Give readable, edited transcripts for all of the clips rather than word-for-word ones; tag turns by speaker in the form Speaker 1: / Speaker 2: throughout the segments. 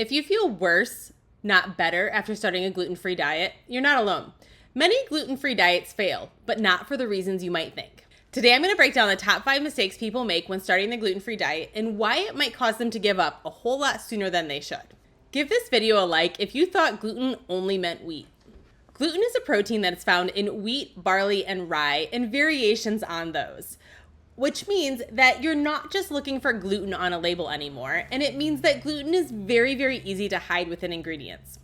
Speaker 1: If you feel worse, not better, after starting a gluten-free diet, you're not alone. Many gluten-free diets fail, but not for the reasons you might think. Today, I'm going to break down the top 5 mistakes people make when starting the gluten-free diet and why it might cause them to give up a whole lot sooner than they should. Give this video a like if you thought gluten only meant wheat. Gluten is a protein that is found in wheat, barley, and rye, and variations on those, which means that you're not just looking for gluten on a label anymore, and it means that gluten is very, very easy to hide within ingredients.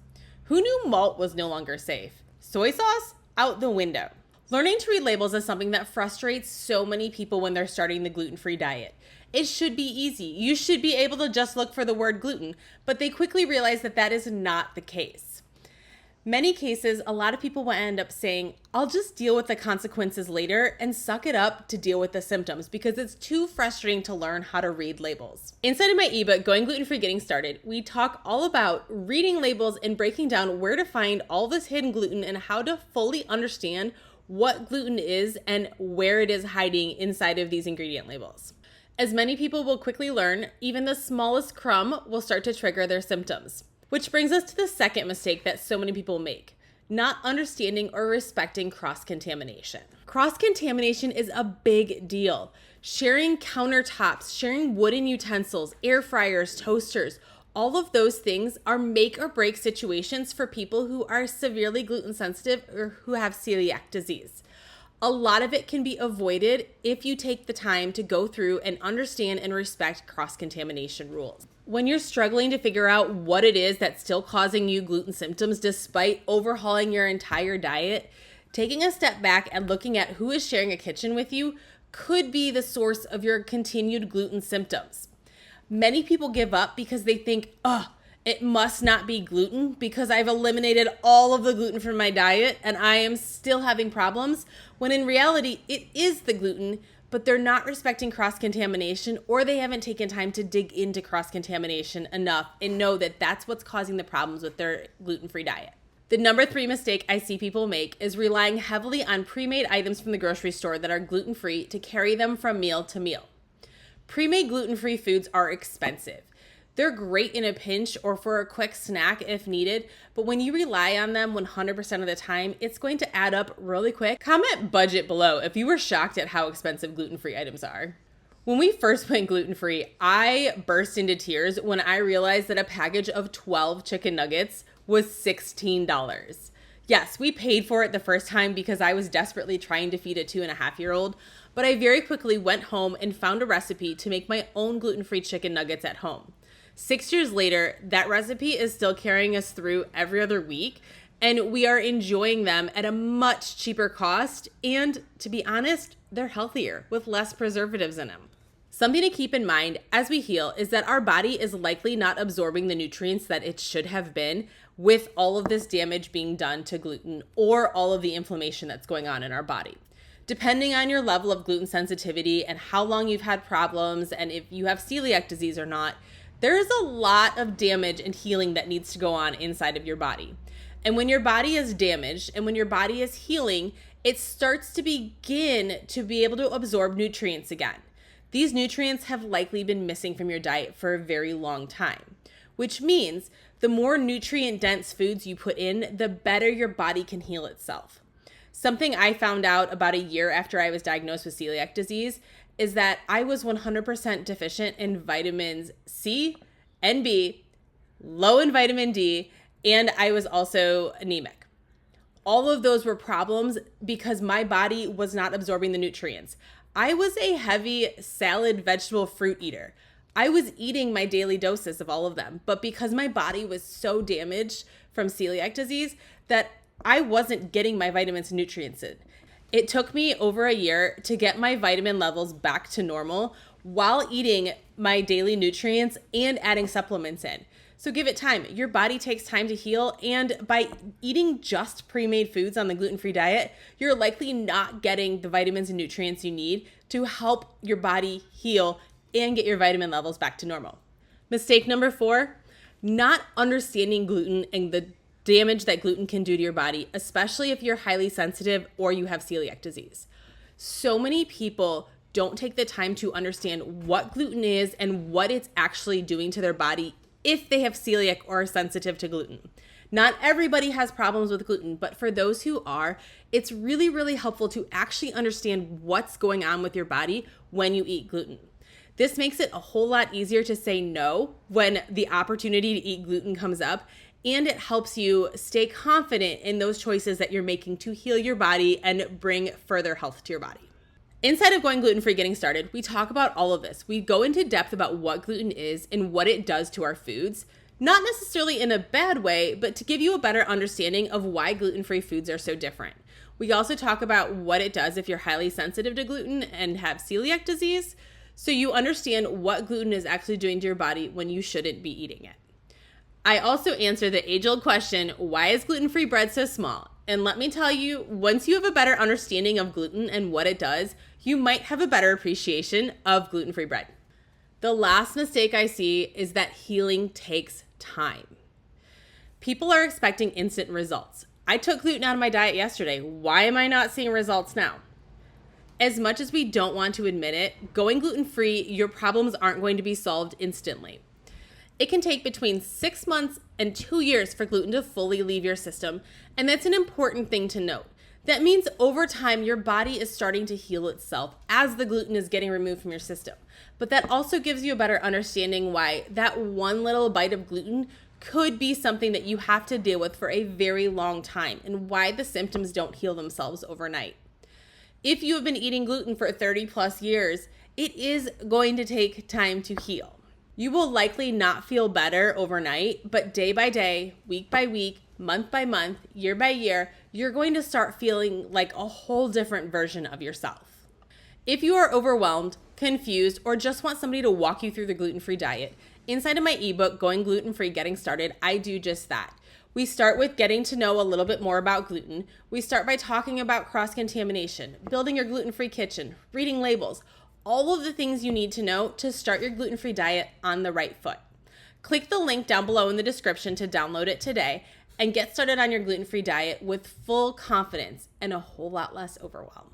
Speaker 1: Who knew malt was no longer safe? Soy sauce? Out the window. Learning to read labels is something that frustrates so many people when they're starting the gluten-free diet. It should be easy. You should be able to just look for the word gluten, but they quickly realize that that is not the case. Many cases, a lot of people will end up saying, I'll just deal with the consequences later and suck it up to deal with the symptoms because it's too frustrating to learn how to read labels. Inside of my ebook, Going Gluten-Free Getting Started, we talk all about reading labels and breaking down where to find all this hidden gluten and how to fully understand what gluten is and where it is hiding inside of these ingredient labels. As many people will quickly learn, even the smallest crumb will start to trigger their symptoms. Which brings us to the second mistake that so many people make, not understanding or respecting cross-contamination. Cross-contamination is a big deal. Sharing countertops, sharing wooden utensils, air fryers, toasters, all of those things are make or break situations for people who are severely gluten sensitive or who have celiac disease. A lot of it can be avoided if you take the time to go through and understand and respect cross-contamination rules. When you're struggling to figure out what it is that's still causing you gluten symptoms despite overhauling your entire diet, taking a step back and looking at who is sharing a kitchen with you could be the source of your continued gluten symptoms. Many people give up because they think, it must not be gluten because I've eliminated all of the gluten from my diet and I am still having problems, when in reality, it is the gluten, but they're not respecting cross-contamination, or they haven't taken time to dig into cross-contamination enough and know that that's what's causing the problems with their gluten-free diet. The number 3 mistake I see people make is relying heavily on pre-made items from the grocery store that are gluten-free to carry them from meal to meal. Pre-made gluten-free foods are expensive. They're great in a pinch or for a quick snack if needed, but when you rely on them 100% of the time, it's going to add up really quick. Comment budget below if you were shocked at how expensive gluten-free items are. When we first went gluten-free, I burst into tears when I realized that a package of 12 chicken nuggets was $16. Yes, we paid for it the first time because I was desperately trying to feed a 2.5-year-old, but I very quickly went home and found a recipe to make my own gluten-free chicken nuggets at home. 6 years later, that recipe is still carrying us through every other week, and we are enjoying them at a much cheaper cost, and to be honest, they're healthier with less preservatives in them. Something to keep in mind as we heal is that our body is likely not absorbing the nutrients that it should have been with all of this damage being done to gluten or all of the inflammation that's going on in our body. Depending on your level of gluten sensitivity and how long you've had problems and if you have celiac disease or not, there's a lot of damage and healing that needs to go on inside of your body. And when your body is damaged and when your body is healing, it starts to begin to be able to absorb nutrients again. These nutrients have likely been missing from your diet for a very long time, which means the more nutrient-dense foods you put in, the better your body can heal itself. Something I found out about a year after I was diagnosed with celiac disease is that I was 100% deficient in vitamins C and B, low in vitamin D, and I was also anemic. All of those were problems because my body was not absorbing the nutrients. I was a heavy salad, vegetable, fruit eater. I was eating my daily doses of all of them, but because my body was so damaged from celiac disease that I wasn't getting my vitamins and nutrients in. It took me over a year to get my vitamin levels back to normal while eating my daily nutrients and adding supplements in. So give it time. Your body takes time to heal, and by eating just pre-made foods on the gluten-free diet, you're likely not getting the vitamins and nutrients you need to help your body heal and get your vitamin levels back to normal. Mistake number 4, not understanding gluten and the damage that gluten can do to your body, especially if you're highly sensitive or you have celiac disease. So many people don't take the time to understand what gluten is and what it's actually doing to their body if they have celiac or are sensitive to gluten. Not everybody has problems with gluten, but for those who are, it's really, really helpful to actually understand what's going on with your body when you eat gluten. This makes it a whole lot easier to say no when the opportunity to eat gluten comes up, and it helps you stay confident in those choices that you're making to heal your body and bring further health to your body. Inside of Going Gluten-Free Getting Started, we talk about all of this. We go into depth about what gluten is and what it does to our foods, not necessarily in a bad way, but to give you a better understanding of why gluten-free foods are so different. We also talk about what it does if you're highly sensitive to gluten and have celiac disease, so you understand what gluten is actually doing to your body when you shouldn't be eating it. I also answer the age-old question, why is gluten-free bread so small? And let me tell you, once you have a better understanding of gluten and what it does, you might have a better appreciation of gluten-free bread. The last mistake I see is that healing takes time. People are expecting instant results. I took gluten out of my diet yesterday. Why am I not seeing results now? As much as we don't want to admit it, going gluten-free, your problems aren't going to be solved instantly. It can take between 6 months and 2 years for gluten to fully leave your system, and that's an important thing to note. That means over time, your body is starting to heal itself as the gluten is getting removed from your system. But that also gives you a better understanding why that one little bite of gluten could be something that you have to deal with for a very long time, and why the symptoms don't heal themselves overnight. If you have been eating gluten for 30 plus years, it is going to take time to heal. You will likely not feel better overnight, but day by day, week by week, month by month, year by year, you're going to start feeling like a whole different version of yourself. If you are overwhelmed, confused, or just want somebody to walk you through the gluten-free diet, inside of my ebook, Going Gluten-Free Getting Started, I do just that. We start with getting to know a little bit more about gluten. We start by talking about cross-contamination, building your gluten-free kitchen, reading labels, all of the things you need to know to start your gluten-free diet on the right foot. Click the link down below in the description to download it today and get started on your gluten-free diet with full confidence and a whole lot less overwhelm.